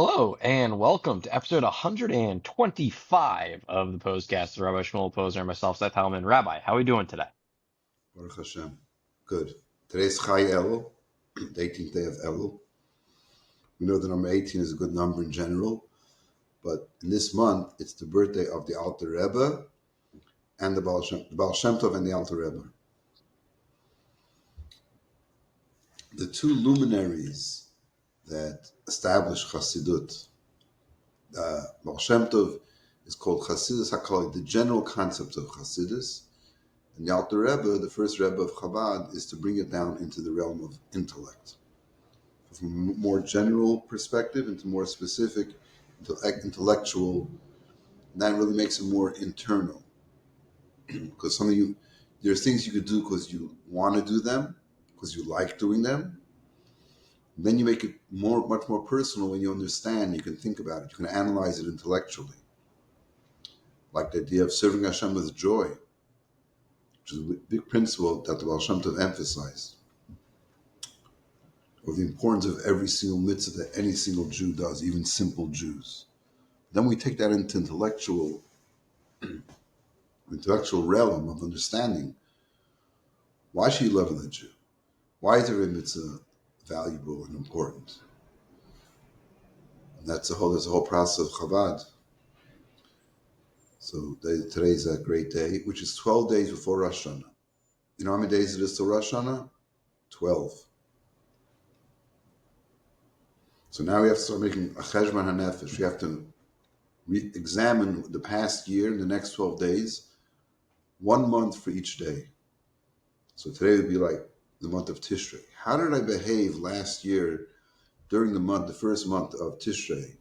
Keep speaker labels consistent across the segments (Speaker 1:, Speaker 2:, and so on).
Speaker 1: Hello and welcome to episode 125 of the Pos-cast. Rabbi Shmuel Posner and myself, Seth Hellman. Rabbi, how are we doing today?
Speaker 2: Baruch Hashem. Good. Today's Chai Elul, the 18th day of Elul. We know the number 18 is a good number in general, but in this month, it's the birthday of the Alter Rebbe and the Baal Shem Tov and the Alter Rebbe. The two luminaries that established Chassidut, Baal Shem Tov is called Chassidus HaKol, the general concept of Chassidus, and the Alter Rebbe, the first Rebbe of Chabad, is to bring it down into the realm of intellect. From a more general perspective into more specific, intellectual, and that really makes it more internal. Because there's things you could do because you want to do them, because you like doing them. And then you make it much more personal when you understand, you can think about it, you can analyze it intellectually. Like the idea of serving Hashem with joy, which is a big principle that the Baal Shem Tov emphasized. Or the importance of every single mitzvah that any single Jew does, even simple Jews. Then we take that into intellectual realm of understanding. Why should you love the Jew? Why is every mitzvah valuable and important? And there's a whole process of Chabad. So today's a great day, which is 12 days before Rosh Hashanah. You know how many days it is till Rosh Hashanah? 12. So now we have to start making a cheshbon hanefesh. We have to examine the past year in the next 12 days, 1 month for each day. So today would be like the month of Tishrei. How did I behave last year during the first month of Tishrei?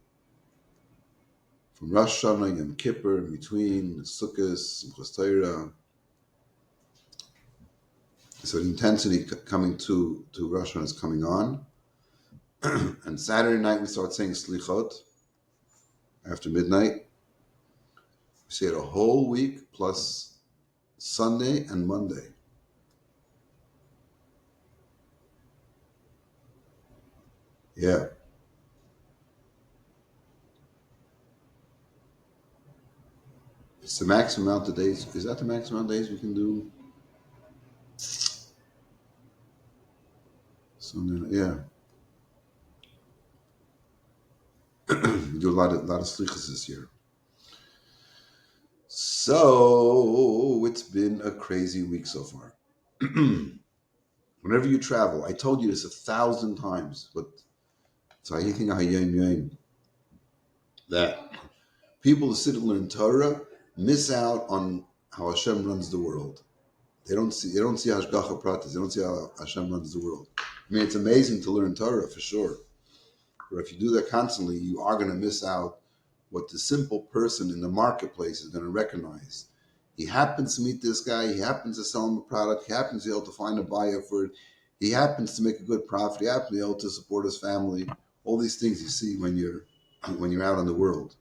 Speaker 2: From Rosh Hashanah, Yom Kippur, in between, Sukkot, Simchas Torah. So the intensity coming to Rosh Hashanah is coming on. And Saturday night we start saying Slichot after midnight. We say it a whole week plus Sunday and Monday. Yeah. It's the maximum amount of days. Is that the maximum amount of days we can do? Sunday, yeah. We do a lot of slichas this year. So it's been a crazy week so far. Whenever you travel, I told you this 1,000 times, but that people who sit and learn Torah miss out on how Hashem runs the world. They don't see Hashgacha Pratis. They don't see how Hashem runs the world. I mean, it's amazing to learn Torah for sure, but if you do that constantly, you are going to miss out what the simple person in the marketplace is going to recognize. He happens to meet this guy. He happens to sell him a product. He happens to be able to find a buyer for it. He happens to make a good profit. He happens to be able to support his family. All these things you see when you're out in the world.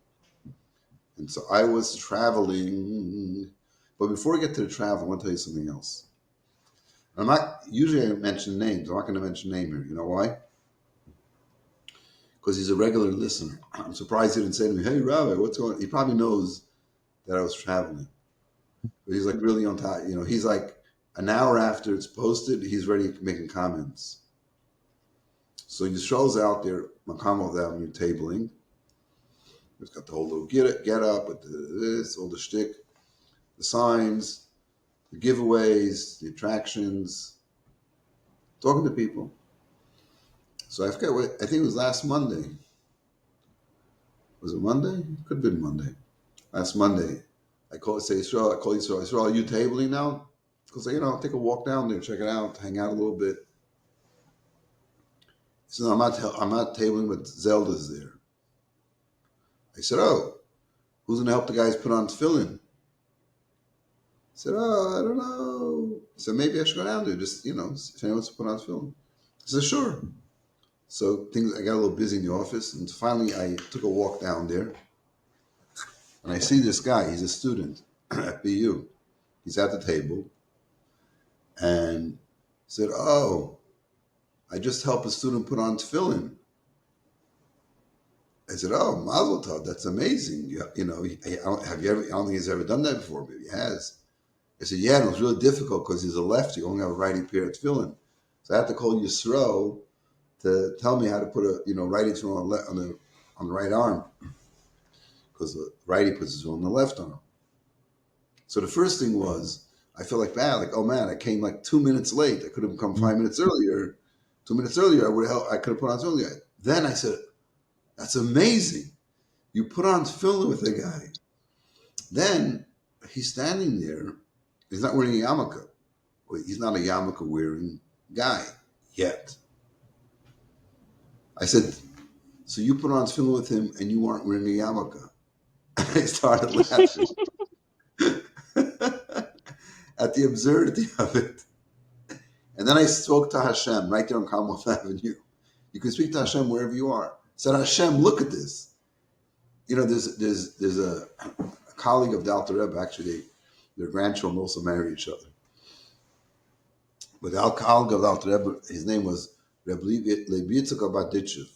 Speaker 2: And so I was traveling. But before we get to the travel, I want to tell you something else. Usually I mention names. I'm not going to mention name here. You know why? Because he's a regular listener. I'm surprised he didn't say to me, "Hey, Rabbi, what's going on?" He probably knows that I was traveling. But he's like really on top. He's like an hour after it's posted, he's already making comments. So Yisrael's out there, Makamov Avenue tabling. He's got the whole little get up with this, all the shtick, the signs, the giveaways, the attractions, talking to people. So I forget I think it was last Monday. Was it Monday? Could have been Monday. Last Monday. I call Yisrael, Yisrael, are you tabling now? Because, take a walk down there, check it out, hang out a little bit. He said, I'm not tabling, but Zelda's there. I said, oh, who's going to help the guys put on tefillin? I said, oh, I don't know. I said, maybe I should go down there, just, if anyone wants to put on tefillin. I said, sure. So I got a little busy in the office, and finally I took a walk down there, and I see this guy. He's a student at BU. He's at the table, and said, oh, I just helped a student put on tefillin. I said, "Oh, Mazel Tov, that's amazing. Have you ever? I don't think he's ever done that before. Maybe he has." I said, "Yeah, and it was really difficult because he's a lefty. Only have a righty pair of tefillin, so I had to call Yisro to tell me how to put righty tefillin on the right arm because the righty puts his tefillin on the left arm." So the first thing was I felt like bad, like, oh man, I came like 2 minutes late. I could have come 5 minutes earlier. 2 minutes earlier, I could have put on tefillin. Then I said, "That's amazing. You put on tefillin with the guy." Then he's standing there. He's not wearing a yarmulke. He's not a yarmulke wearing guy yet. I said, "So you put on tefillin with him and you weren't wearing a yarmulke?" I started laughing at the absurdity of it. And then I spoke to Hashem right there on Commonwealth Avenue. You can speak to Hashem wherever you are. I said, "Hashem, look at this." There's a colleague of the Alter Rebbe. Actually, their grandchildren also marry each other. But the colleague of the Alter Rebbe, his name was Rebbe Yitzchak Abaditchev.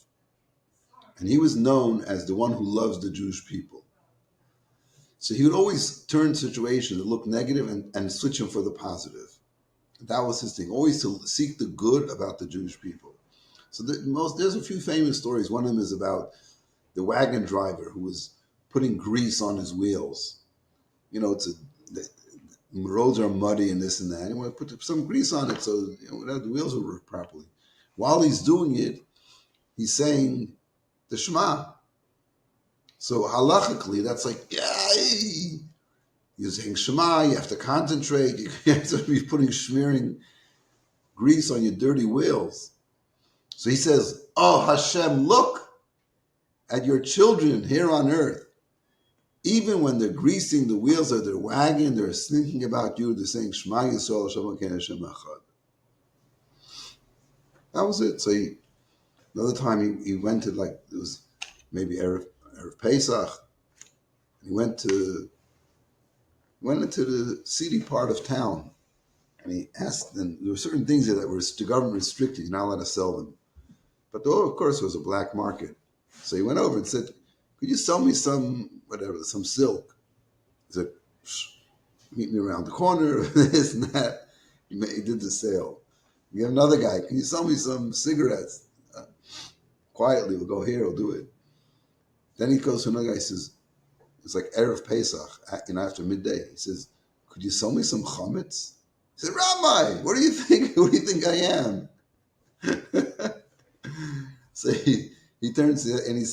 Speaker 2: And he was known as the one who loves the Jewish people. So he would always turn situations that look negative and switch them for the positive. That was his thing, always to seek the good about the Jewish people. So there's a few famous stories. One of them is about the wagon driver who was putting grease on his wheels. The roads are muddy and this and that. He wanted to put some grease on it so the wheels will work properly. While he's doing it, he's saying the Shema. So halachically, that's like, yay! You're saying Shema, you have to concentrate, you have to be smearing grease on your dirty wheels. So he says, "Oh Hashem, look at your children here on earth. Even when they're greasing the wheels of their wagon, they're thinking about you, they're saying Shema Yisrael Hashem Elokeinu Hashem Echad." That was it. So another time he went to it was maybe Erev Pesach. He went into the seedy part of town, and he asked, and there were certain things there that were the government restricted, you're not allowed to sell them. But of course, it was a black market. So he went over and said, "Could you sell me some silk?" He said, "Meet me around the corner," this and that. He did the sale. You have another guy, "Can you sell me some cigarettes?" Quietly, we'll go here, we'll do it. Then he goes to another guy, he says, it's like Erev Pesach, after midday. He says, "Could you sell me some chametz?" He said, "Rabbi, what do you think? What do you think I am?" So he turns and he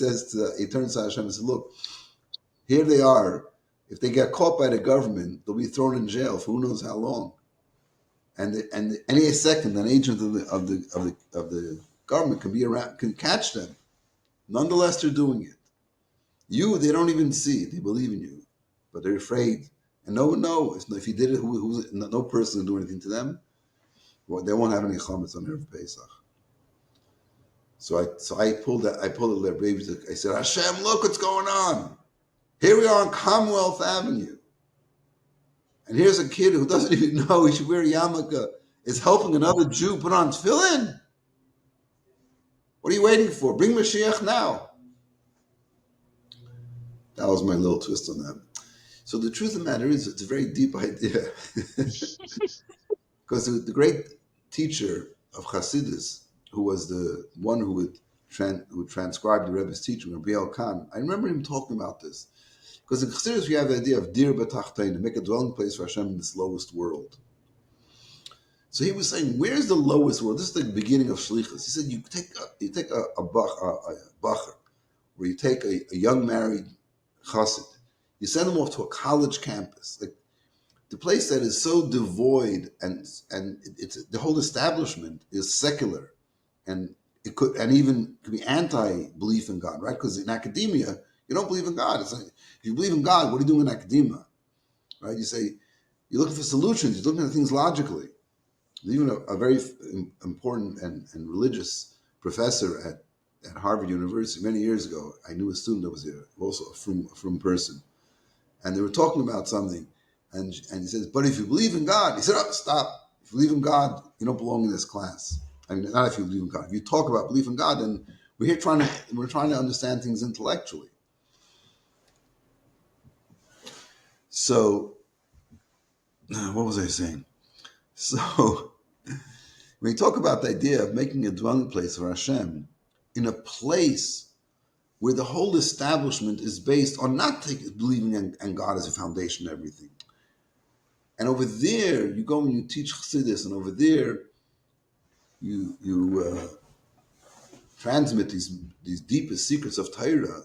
Speaker 2: turns to Hashem and says, "Look, here they are. If they get caught by the government, they'll be thrown in jail for who knows how long. And any second, an agent of the government can be around, can catch them. Nonetheless, they're doing it. They don't even see. They believe in you, but they're afraid. And no one knows. If you did it, no person will do anything to them. Well, they won't have any chametz on Erev Pesach." So I pulled the baby. I said, "Hashem, look what's going on. Here we are on Commonwealth Avenue. And here's a kid who doesn't even know he should wear a yarmulke, is helping another Jew put on tefillin. What are you waiting for? Bring Mashiach now." That was my little twist on that. So the truth of the matter is, it's a very deep idea. Because the great teacher of Hasidus, who was the one who transcribed the Rebbe's teaching, Rabbi Khan, I remember him talking about this. Because in Chassidus, we have the idea of dir b'tachtein, to make a dwelling place for Hashem in this lowest world. So he was saying, where's the lowest world? This is the beginning of Shlichus. He said, you take a bacher, where you take a young married chassid, you send them off to a college campus, like the place that is so devoid, and it's the whole establishment is secular, and it could be anti-belief in God, right? Because in academia, you don't believe in God. It's like, if you believe in God, what are you doing in academia, right? You say, you're looking for solutions, you're looking at things logically. Even a very important and religious professor at Harvard University many years ago, I knew a student that was also a frum person, and they were talking about something, and he says, "But if you believe in God," he said, "Oh, stop. If you believe in God, you don't belong in this class. I mean, not if you believe in God. If you talk about belief in God, then We're trying to understand things intellectually. So, what was I saying? So, when you talk about the idea of making a dwelling place for Hashem in a place where the whole establishment is based on not believing in God as a foundation of everything. And over there, you go and you teach Chassidus, and over there, you transmit these deepest secrets of Torah,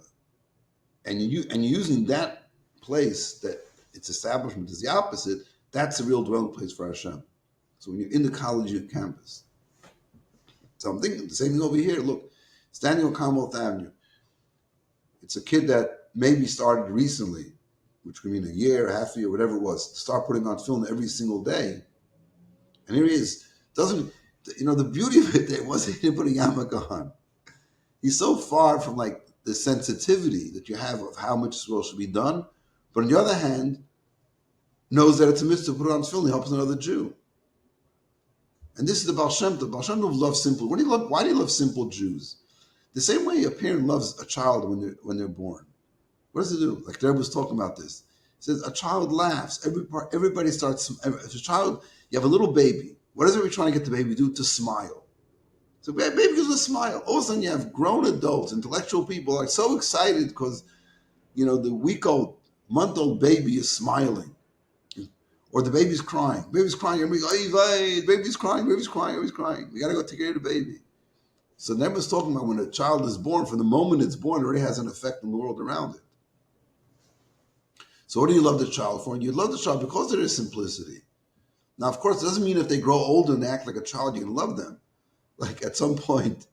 Speaker 2: and you're using that place that its establishment is the opposite. That's a real dwelling place for Hashem. So when you're in the college campus, so I'm thinking the same thing over here. Look, standing on Commonwealth Avenue, it's a kid that maybe started recently, which could mean a year, half a year, whatever it was, to start putting on film every single day. And here he is. The beauty of it there wasn't he put a yarmulke on. He's so far from like the sensitivity that you have of how much well should be done. But on the other hand, knows that it's a mitzvah to put on film. He helps another Jew. And this is the Baal Shem Tov. Baal Shem Tov loves simple. Why do you love simple Jews? The same way a parent loves a child when they're born. What does it do? Like the Rebbe was talking about this. He says a child laughs. Everybody starts. If a child, you have a little baby. What is it we're trying to get the baby to do? To smile. So baby gives a smile. All of a sudden you have grown adults, intellectual people are so excited because, the month-old baby is smiling. Or the baby's crying. Baby's crying. Everybody's like, baby's crying. We got to go take care of the baby. So Rebbe was talking about when a child is born, from the moment it's born, it already has an effect on the world around it. So what do you love the child for? And you love the child because of their simplicity. Now, of course, it doesn't mean if they grow older and they act like a child, you can love them. Like at some point,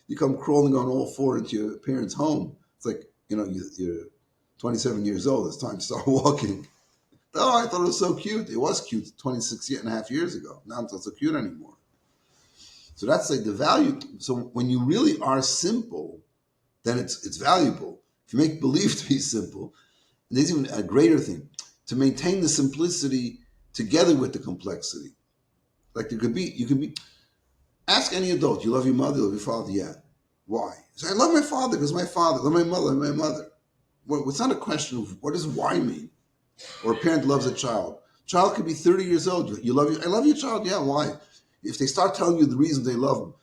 Speaker 2: you come crawling on all four into your parents' home. It's like, you're 27 years old. It's time to start walking. Oh, I thought it was so cute. It was cute 26 and a half years ago. Now it's not so cute anymore. So that's like the value. So when you really are simple, then it's valuable. If you make believe to be simple, and there's even a greater thing, to maintain the simplicity together with the complexity. Like you can be, ask any adult, you love your mother, you love your father? Yeah. Why? So I love my father because my father, I love my mother. Well, it's not a question of what does why mean? Or a parent loves a child. Child could be 30 years old. I love your child. Yeah, why? If they start telling you the reason they love them,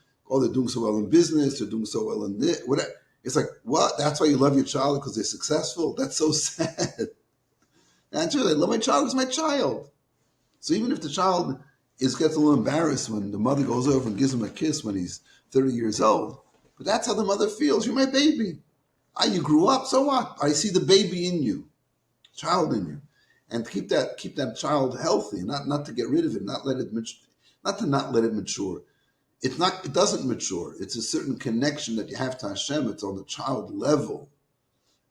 Speaker 2: they're doing so well in business, they're doing so well in this, whatever. It's like, what? That's why you love your child because they're successful? That's so sad. Naturally, I love my child because my child. So even if the child gets a little embarrassed when the mother goes over and gives him a kiss when he's 30 years old, but that's how the mother feels. You're my baby. You grew up, so what? I see the baby in you, child in you. And keep that child healthy, not to get rid of it, not let it mature. It doesn't mature. It's a certain connection that you have to Hashem. It's on the child level.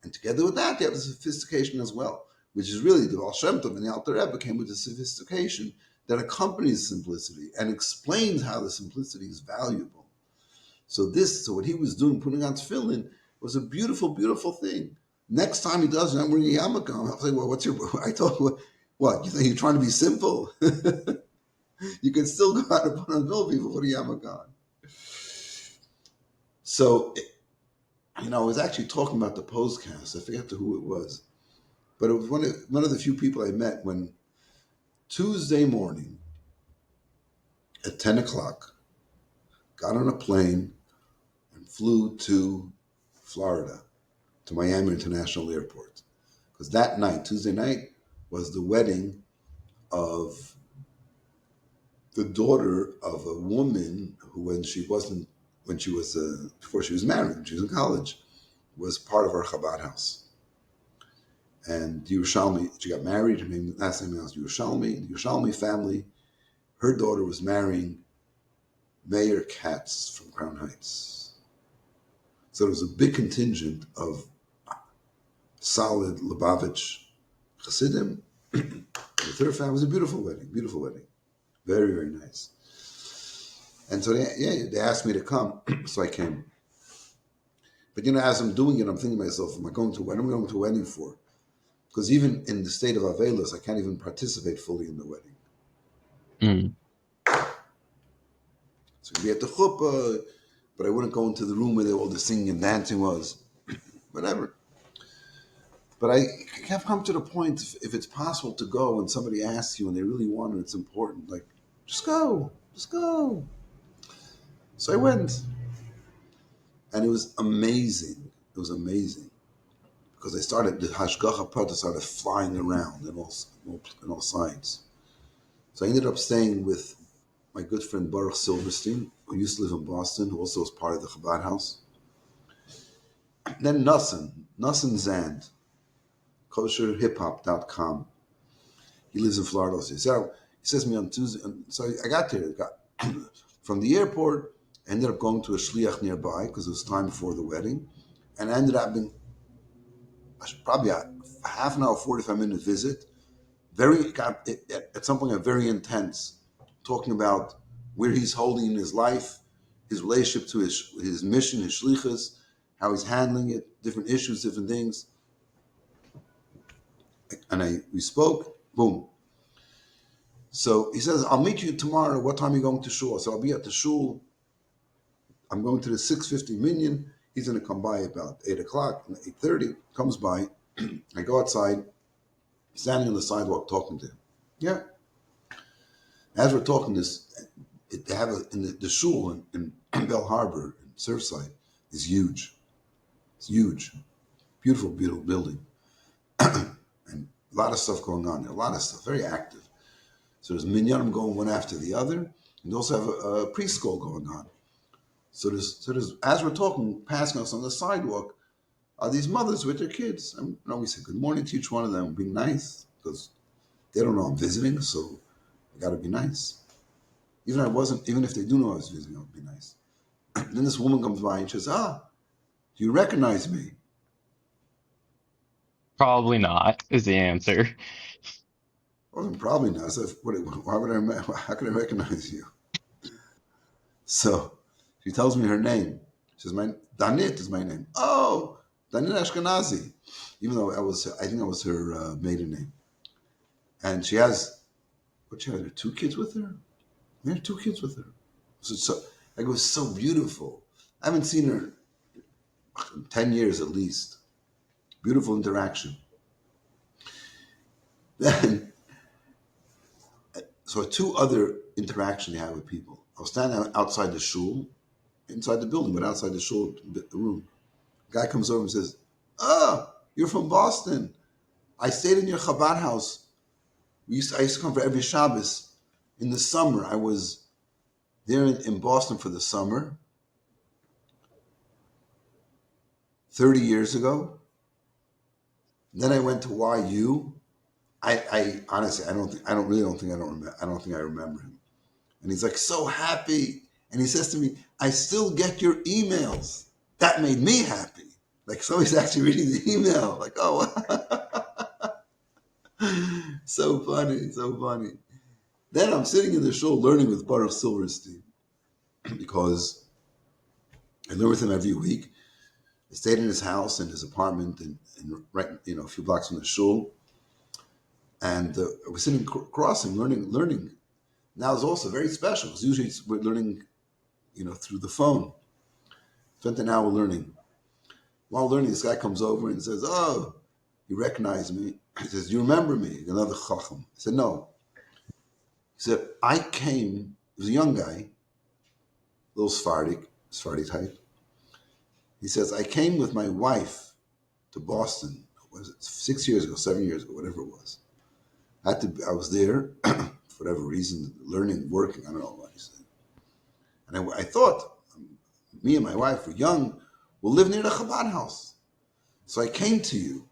Speaker 2: And together with that, you have the sophistication as well, which is really the Baal Shem Tov and the Alter Rebbe came with the sophistication that accompanies simplicity and explains how the simplicity is valuable. So what he was doing, putting on tefillin, was a beautiful, beautiful thing. Next time he does, I'm wearing a yarmulke. I'll say, well, I told him, what, you think you're trying to be simple? You can still go out and put on mill people, put a yarmulke on. So, I was actually talking about the Pos-cast. I forget who it was. But it was one of the few people I met when Tuesday morning at 10 o'clock, got on a plane and flew to Florida, to Miami International Airport. Because that night, Tuesday night, was the wedding of the daughter of a woman who, before she was married, when she was in college, was part of our Chabad house. And Yerushalmi, she got married, her last name was Yerushalmi. The Yerushalmi family, her daughter was marrying Mayor Katz from Crown Heights. So there was a big contingent of solid Lubavitch Hasidim. With her family, it was a beautiful wedding. Very, very nice. And so they asked me to come, so I came. But as I'm doing it, I'm thinking to myself, what am I going to a wedding for? Because even in the state of Avelos, I can't even participate fully in the wedding.
Speaker 1: Mm.
Speaker 2: So we be at the chuppah, but I wouldn't go into the room where all the singing and dancing was. Whatever. But I have come to the point, if it's possible to go and somebody asks you and they really want it, it's important, like, just go. Just go. So I went. And it was amazing. It was amazing. Because the Hashgacha Prata started flying around in all sides. So I ended up staying with my good friend Baruch Silverstein, who used to live in Boston, who also was part of the Chabad house. And then Nassim Zand, kosherhiphop.com. He lives in Florida. So he says to me on Tuesday, so I got there. From the airport, I ended up going to a shliach nearby because it was time before the wedding. And I ended up being probably a half an hour, 45-minute visit. At some point, very intense, talking about where he's holding in his life, his relationship to his mission, his shlichus, how he's handling it, different issues, different things. And we spoke, boom. So he says, I'll meet you tomorrow. What time are you going to shul? So I'll be at the shul. I'm going to the 650 minyan. He's going to come by about 8 o'clock, 8:30, comes by. I go outside, standing on the sidewalk talking to him. Yeah. As we're talking they have in the shul in Bell Harbor, in Surfside, is huge. It's huge. Beautiful, beautiful building. And a lot of stuff going on there, a lot of stuff, very active. So there's minyanim going one after the other, and they also have a preschool going on. So there's as we're talking, passing us on the sidewalk, are these mothers with their kids. And we say good morning to each one of them, being nice, because they don't know I'm visiting, so I got to be nice. Even if they do know I was visiting, I would be nice. Then this woman comes by and she says, do you recognize me?
Speaker 1: Probably not, is the answer.
Speaker 2: Well, probably not. I said, how could I recognize you? So she tells me her name. She says, Danit is my name. Oh, Danit Ashkenazi. Even though I think that was her maiden name. And she has, her 2 kids with her? Yeah, 2 kids with her. So it was so beautiful. I haven't seen her in 10 years at least. Beautiful interaction. Then, so 2 other interactions you have with people. I was standing outside the shul, inside the building, but outside the shul, the room. A guy comes over and says, you're from Boston. I stayed in your Chabad house. I used to come for every Shabbos. In the summer, I was there in Boston for the summer 30 years ago. Then I went to YU. I honestly, I don't think I remember him. And he's like so happy. And he says to me, I still get your emails. That made me happy. Like somebody's actually reading the email. Like, oh, so funny, so funny. Then I'm sitting in the shul learning with Baruch Silverstein because I learn with him every week. I stayed in his house, in his apartment, and right, a few blocks from the shul. And I was sitting crossing, learning. Now it's also very special because usually we're learning, through the phone. Spent an hour learning. While learning, this guy comes over and says, "Oh, you recognize me?" He says, "Do you remember me?" Another chacham. I said, "No." He said, "I came." He was a young guy, a little Sephardi type. He says, "I came with my wife to Boston. What was it? 6 years ago, 7 years ago, whatever it was. I was there for whatever reason, learning, working. I don't know what he said. And I thought, me and my wife were young. We'll live near the Chabad house. So I came to you."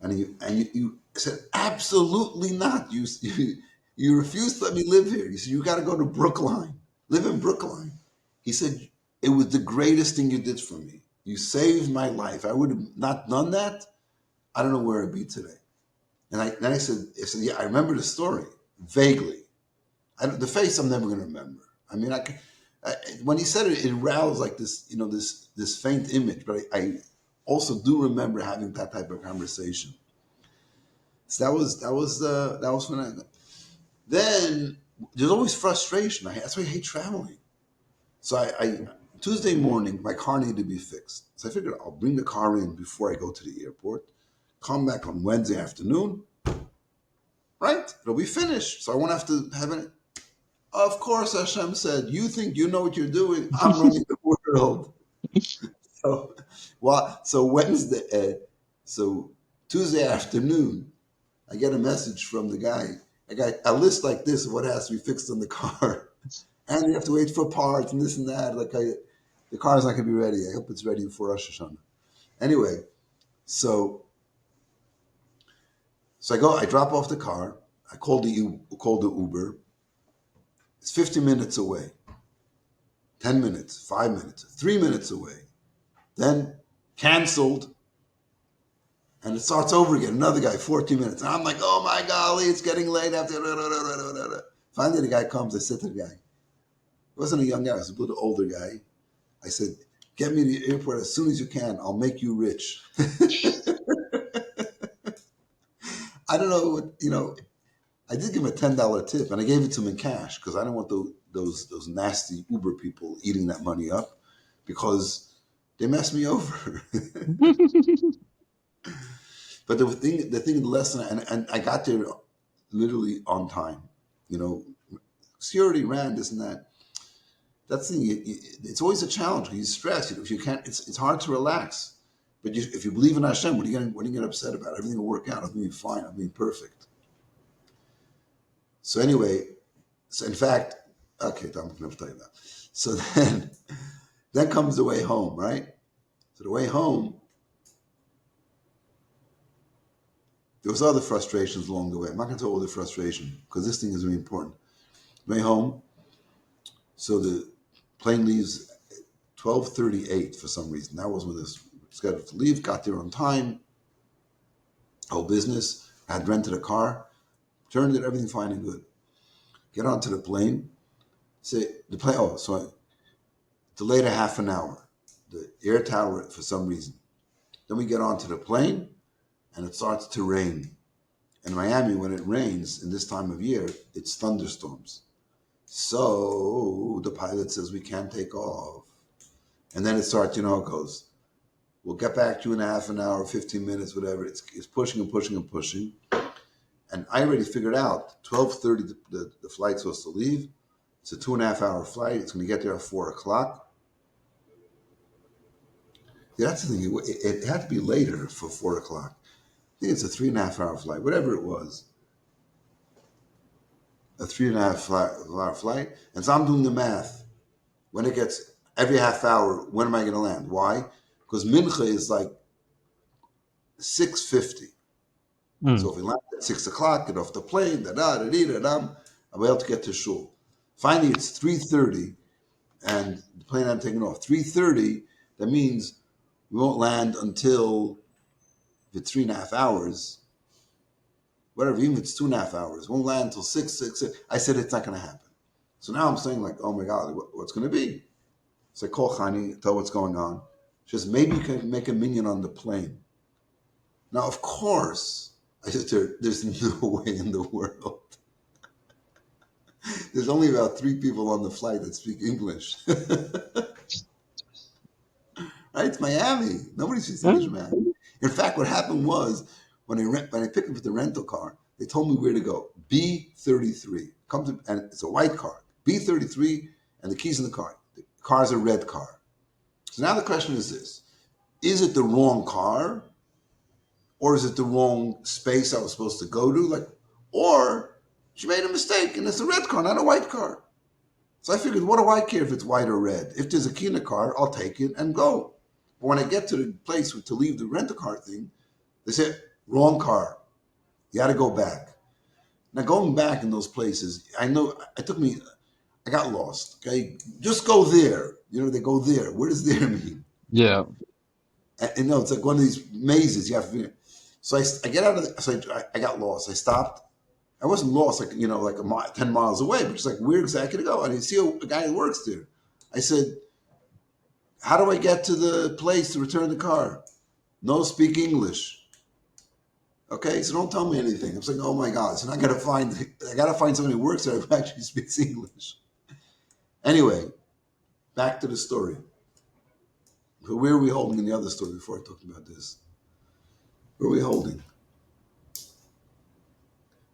Speaker 2: And you said, "Absolutely not. You refused to let me live here. You said, you got to go to Brookline. Live in Brookline." He said, "It was the greatest thing you did for me. You saved my life. I would have not done that. I don't know where I'd be today." And then I said, "Yeah, I remember the story vaguely. The face I'm never going to remember. I mean, when he said it, it roused like this, this faint image. But I also do remember having that type of conversation. So that was when I. Then there's always frustration. That's why I hate traveling. So I Tuesday morning, my car needed to be fixed. So I figured I'll bring the car in before I go to the airport, come back on Wednesday afternoon, right? It'll be finished. So I won't have to have any. Of course, Hashem said, you think you know what you're doing? I'm running the world. So, so Tuesday afternoon, I get a message from the guy. I got a list like this of what has to be fixed on the car. And you have to wait for parts and this and that. The car's not going to be ready. I hope it's ready for Rosh Hashanah. Anyway, so I drop off the car. I call the Uber. It's 50 minutes away. 10 minutes, 5 minutes, 3 minutes away. Then canceled. And it starts over again. Another guy, 14 minutes. And I'm like, oh my golly, it's getting late. Finally, the guy comes. I said to the guy, it wasn't a young guy, it was a little older guy. I said, get me to the airport as soon as you can. I'll make you rich. I don't know what, I did give him a $10 tip, and I gave it to him in cash because I don't want those nasty Uber people eating that money up because they messed me over. But the lesson, and I got there literally on time. Security ran this and that. That's the thing. It's always a challenge. You stress. If you can't, it's hard to relax. But if you believe in Hashem, what are you going to get upset about? Everything will work out. I'll be fine. I'll be perfect. So anyway, in fact, okay, I'm going to tell you that. So then comes the way home, right? So the way home, there was other frustrations along the way. I'm not going to tell all the frustration because this thing is really important. Way home, so the plane leaves 12:38 for some reason. That was when this scheduled to leave. Got there on time. Whole business. I had rented a car. Turned it, everything fine and good. Get onto the plane. Say the plane. Oh, so I delayed a half an hour. The air tower for some reason. Then we get onto the plane, and it starts to rain. In Miami, when it rains in this time of year, it's thunderstorms. So the pilot says we can't take off. And then it starts, you know how it goes. We'll get back to you in a half an hour, 15 minutes, whatever. It's pushing and pushing and pushing. And I already figured out 12:30 the flight's supposed to leave. It's a 2.5 hour flight. It's going to get there at 4 o'clock. Yeah, that's the thing. It had to be later for 4 o'clock. I think it's a 3.5 hour flight, whatever it was. A 3.5 hour flight. And so I'm doing the math. When it gets every half hour, when am I going to land? Why? Because Mincha is like 6:50. So if we land at 6 o'clock, get off the plane, I'll be able to get to shul. Finally, it's 3:30, and the plane I'm taking off. 3:30, that means we won't land until, if it's 3.5 hours, whatever, even if it's 2.5 hours, won't land until 6. I said it's not going to happen. So now I'm saying like, oh my God, what's going to be? So I call Chani, tell what's going on. She says, maybe you can make a minyan on the plane. Now, of course, I said to her, there's no way in the world. There's only about 3 people on the flight that speak English. Right? It's Miami. Nobody speaks English in Miami. In fact, what happened was, when I picked up the rental car, they told me where to go. B33. And it's a white car. B33, and the keys in the car. The car's a red car. So now the question is this. Is it the wrong car? Or is it the wrong space I was supposed to go to? Or she made a mistake and it's a red car, not a white car. So I figured, what do I care if it's white or red? If there's a key in the car, I'll take it and go. But when I get to the place to leave the rent-a-car thing, they said, wrong car. You got to go back. Now, going back in those places, I got lost. Okay, just go there. They go there. Where does there mean?
Speaker 1: Yeah.
Speaker 2: And it's like one of these mazes you have to. So I get out of the. So I got lost. I stopped. I wasn't lost, like a mile, 10 miles away, but just like, where exactly to go? And I see a guy who works there. I said, how do I get to the place to return the car? No speak English. Okay, so don't tell me anything. I'm saying, oh my God. So now I gotta find somebody who works there who actually speaks English. Anyway, back to the story. But where are we holding in the other story before I talk about this? Where are we holding?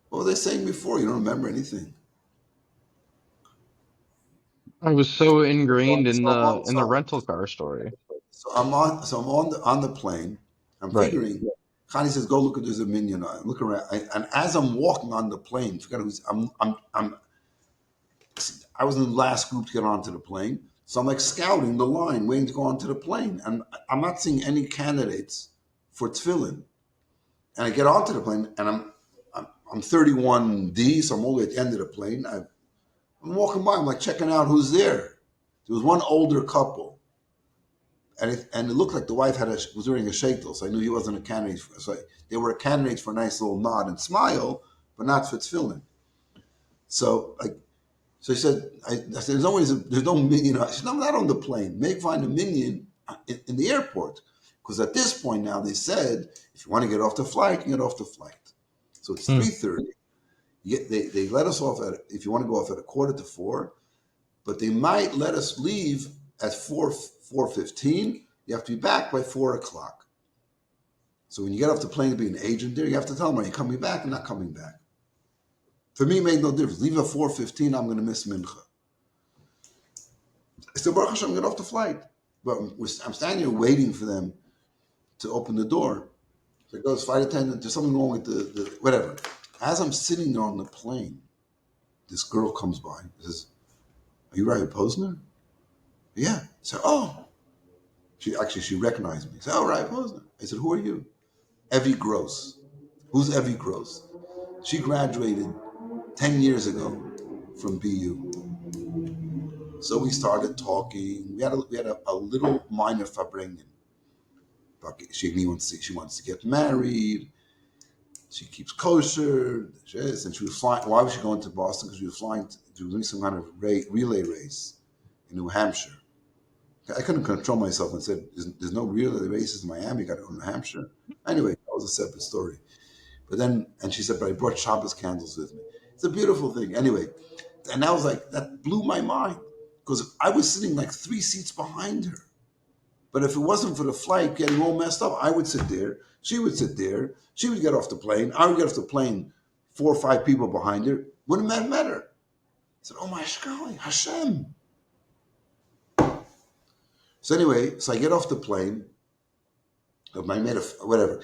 Speaker 2: What were they saying before? You don't remember anything.
Speaker 1: I was so ingrained
Speaker 2: So,
Speaker 1: in
Speaker 2: I'm on,
Speaker 1: the
Speaker 2: so,
Speaker 1: rental car story.
Speaker 2: so I'm on the plane. I'm
Speaker 1: Right.
Speaker 2: figuring. Connie says, "Go look at there's a minion." I look around, and as I'm walking on the plane, forget who's. I was in the last group to get onto the plane, so I'm like scouting the line, waiting to go onto the plane, and I'm not seeing any candidates for tefillin. And I get onto the plane, and I'm 31D, so I'm all the way at the end of the plane. I'm walking by, I'm like checking out who's there. There was one older couple, and it looked like the wife was wearing a sheitel, so I knew he wasn't a candidate. So they were a candidate for a nice little nod and smile, but not for tefillin. So like, so he said, I said, there's no minion. She said, no, not on the plane. Maybe find a minion in the airport, because at this point now they said if you want to get off the flight, you can get off the flight. So it's
Speaker 1: Hmm.
Speaker 2: 3:30. They let us off at, if you want to go off at 3:45, but they might let us leave at 4:15. You have to be back by 4 o'clock. So when you get off the plane to be an agent there, you have to tell them, are you coming back or not coming back? For me, it made no difference. Leave at 4:15, I'm going to miss mincha. I said, Baruch Hashem, get off the flight. But I'm standing here waiting for them to open the door. So it goes, flight attendant, there's something wrong with the whatever. As I'm sitting there on the plane, this girl comes by and says, are you Rabbi Posner? Yeah. I said, oh. She recognized me. I said, oh, Rabbi Posner. I said, who are you? Evie Gross. Who's Evie Gross? She graduated 10 years ago from BU. So we started talking. We had a little minor farbrengen. She wants to get married. She keeps kosher. And she was flying. Why was she going to Boston? Because she was flying. She was doing some kind of relay race in New Hampshire. I couldn't control myself and said, "There's no relay races in Miami. You got to go to New Hampshire." Anyway, that was a separate story. But then, and she said, "But I brought Shabbos candles with me." It's a beautiful thing. Anyway, and that was like that blew my mind because I was sitting like 3 seats behind her. But if it wasn't for the flight getting all messed up, I would sit there. She would sit there. She would get off the plane. I would get off the plane. 4 or 5 people behind her. Wouldn't that matter? I said, "Oh my Shkali, Hashem." So anyway, so I get off the plane. I made whatever.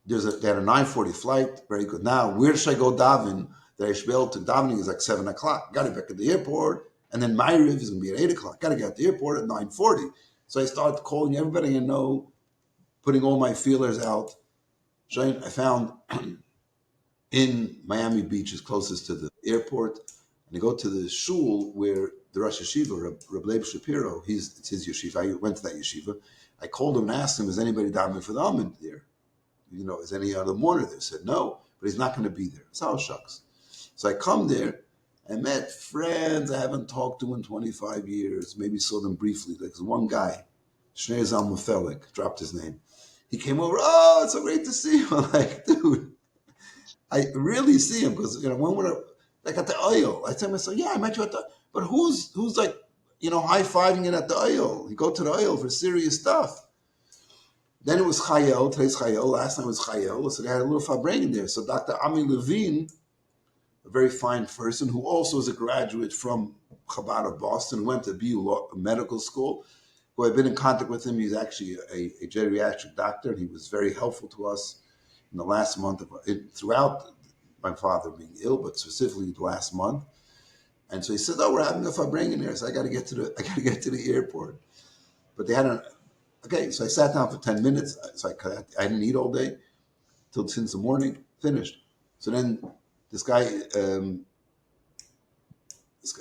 Speaker 2: They had a 9:40 flight. Very good. Now, where should I go daven? That I should be able to davening is like 7 o'clock. Got to be back at the airport, and then Ma'ariv is going to be at 8 o'clock. Got to get at the airport at 9:40. So I started calling everybody I know, putting all my feelers out. I found in Miami Beach is closest to the airport, and I go to the shul where the Rosh Yeshiva, Rebbe Shapiro, it's his yeshiva. I went to that yeshiva. I called him and asked him, "Is anybody davening for the Amid there? Is any other mourner there?" He said, "No, but he's not going to be there." So shucks. So I come there. I met friends I haven't talked to in 25 years. Maybe saw them briefly. There's one guy, Shnei Zalmufelik, dropped his name. He came over. Oh, it's so great to see you. I'm like, dude, I really see him because when we're like at the oil, I tell myself, yeah, I met you at the. But who's like high fiving it at the oil? You go to the oil for serious stuff. Then it was Chai Elul. Today's Chai Elul. Last night was Chai Elul. So they had a little Fabrein in there. So Dr. Ami Levine, a very fine person who also is a graduate from Chabad of Boston, went to BU Medical School, who I've been in contact with him. He's actually a geriatric doctor, and he was very helpful to us in the last month throughout my father being ill, but specifically the last month. And so he said, "Oh, we're having a Fabrein in there, so I got to get to the airport." But they had okay, so I sat down for 10 minutes. So I didn't eat all day till since the morning, finished. So then this guy, and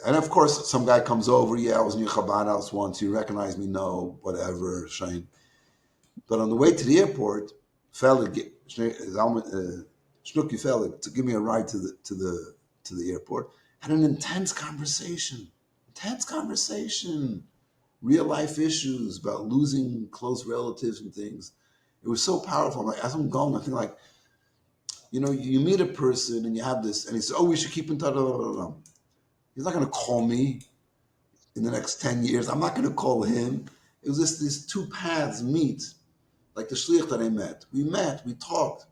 Speaker 2: of course, some guy comes over. Yeah, I was in your Chabad house once. You recognize me? No, whatever, Shane. But on the way to the airport, Schnucky Felig to give me a ride to the airport. Had an intense conversation. Real life issues about losing close relatives and things. It was so powerful. Like, as I'm going, I think like, you meet a person and you have this, and he says, "Oh, we should keep in touch." He's not going to call me in the next 10 years. I'm not going to call him. it was this these two paths meet, like the shliach that I met. We talked,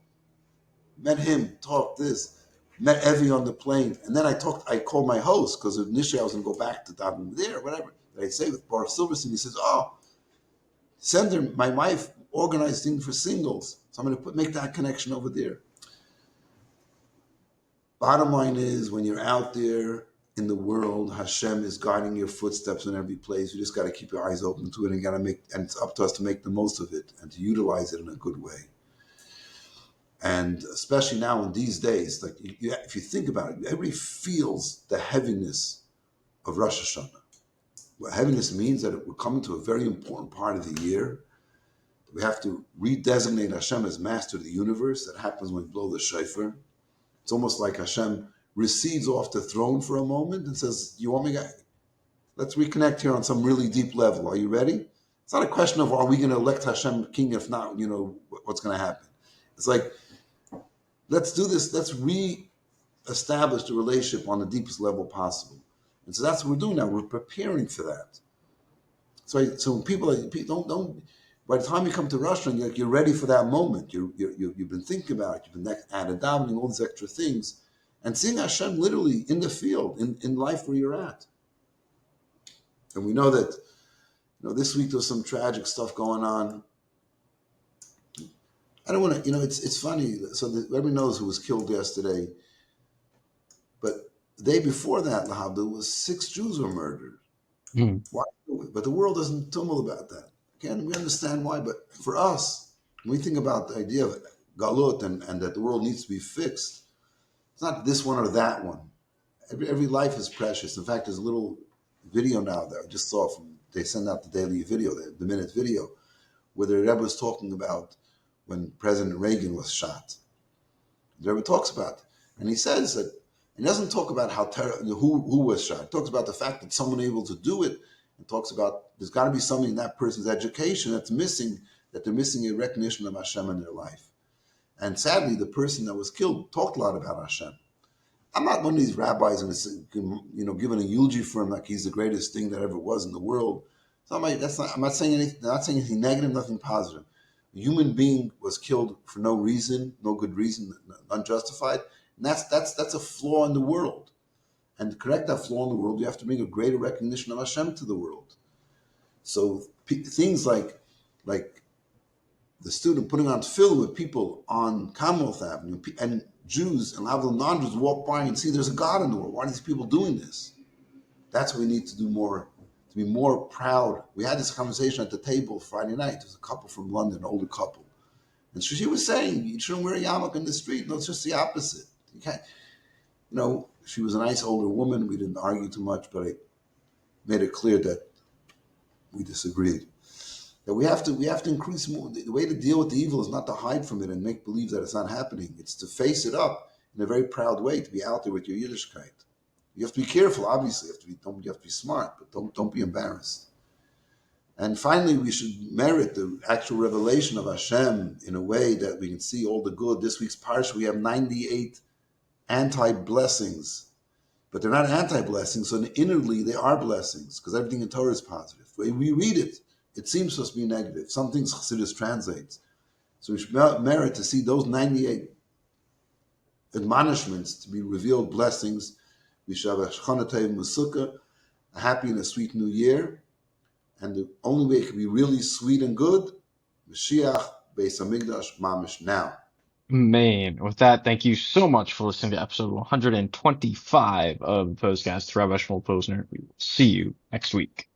Speaker 2: met him, talked this, met Evie on the plane, and then I called my host because initially I was going to go back to Dublin there, whatever. That I say with Baruch Silverstein, he says, "Oh, send her my wife organized thing for singles, so I'm going to make that connection over there." Bottom line is, when you're out there in the world, Hashem is guiding your footsteps in every place. You just got to keep your eyes open to it, and and it's up to us to make the most of it and to utilize it in a good way. And especially now in these days, like if you think about it, everybody feels the heaviness of Rosh Hashanah. What heaviness means that we're coming to a very important part of the year. We have to redesignate Hashem as master of the universe. That happens when we blow the shofar. It's almost like Hashem recedes off the throne for a moment and says, "You want me? Let's reconnect here on some really deep level. Are you ready?" It's not a question of are we going to elect Hashem king? If not, what's going to happen. It's like, let's do this. Let's re-establish the relationship on the deepest level possible. And so that's what we're doing now. We're preparing for that. So when people don't. By the time you come to Russia, and you're ready for that moment. You've been thinking about it. You've been added davening, all these extra things, and seeing Hashem literally in the field, in life where you're at. And we know that, this week there's some tragic stuff going on. I don't want to, it's funny. So everybody knows who was killed yesterday, but the day before that, Lahab, there was 6 Jews were murdered.
Speaker 1: Mm.
Speaker 2: Why? But the world doesn't tumble about that. Again, we understand why, but for us, when we think about the idea of galut and that the world needs to be fixed, it's not this one or that one. Every life is precious. In fact, there's a little video now that I just saw they send out the daily video, the minute video, where the Rebbe was talking about when President Reagan was shot. The Rebbe talks about it, and he says that he doesn't talk about who was shot. He talks about the fact that someone able to do it, and talks about there's got to be something in that person's education that's missing, that they're missing a recognition of Hashem in their life. And sadly, the person that was killed talked a lot about Hashem. I'm not one of these rabbis giving a eulogy for him like he's the greatest thing that ever was in the world. So I'm not saying anything negative, nothing positive. A human being was killed for no reason, no good reason, unjustified. And that's a flaw in the world. And to correct that flaw in the world, you have to bring a greater recognition of Hashem to the world. So things like the student putting on tefillah with people on Commonwealth Avenue, and Jews and non-Jews walk by and see there's a God in the world. Why are these people doing this? That's what we need to do more, to be more proud. We had this conversation at the table Friday night. There's a couple from London, an older couple. And she was saying, you shouldn't wear a yarmulke in the street. No, it's just the opposite. You can't, she was a nice older woman. We didn't argue too much, but I made it clear that we disagreed. That we have to increase more. The way to deal with the evil is not to hide from it and make believe that it's not happening. It's to face it up in a very proud way, to be out there with your Yiddishkeit. You have to be careful, obviously. You have to be smart, but don't be embarrassed. And finally, we should merit the actual revelation of Hashem in a way that we can see all the good. This week's parsha, we have 98 anti-blessings, but they're not anti-blessings, so inwardly they are blessings, because everything in Torah is positive. When we read it, it seems to be negative. Some things Chassidus translates. So we should merit to see those 98 admonishments to be revealed blessings. We should have a Shechana Tov Mesukah, a happy and a sweet new year. And the only way it can be really sweet and good, Mashiach, Beis Hamikdash, Mamish now.
Speaker 1: Man, with that, thank you so much for listening to episode 125 of the Pos-cast. Rabbi Shmuel Posner. We will see you next week.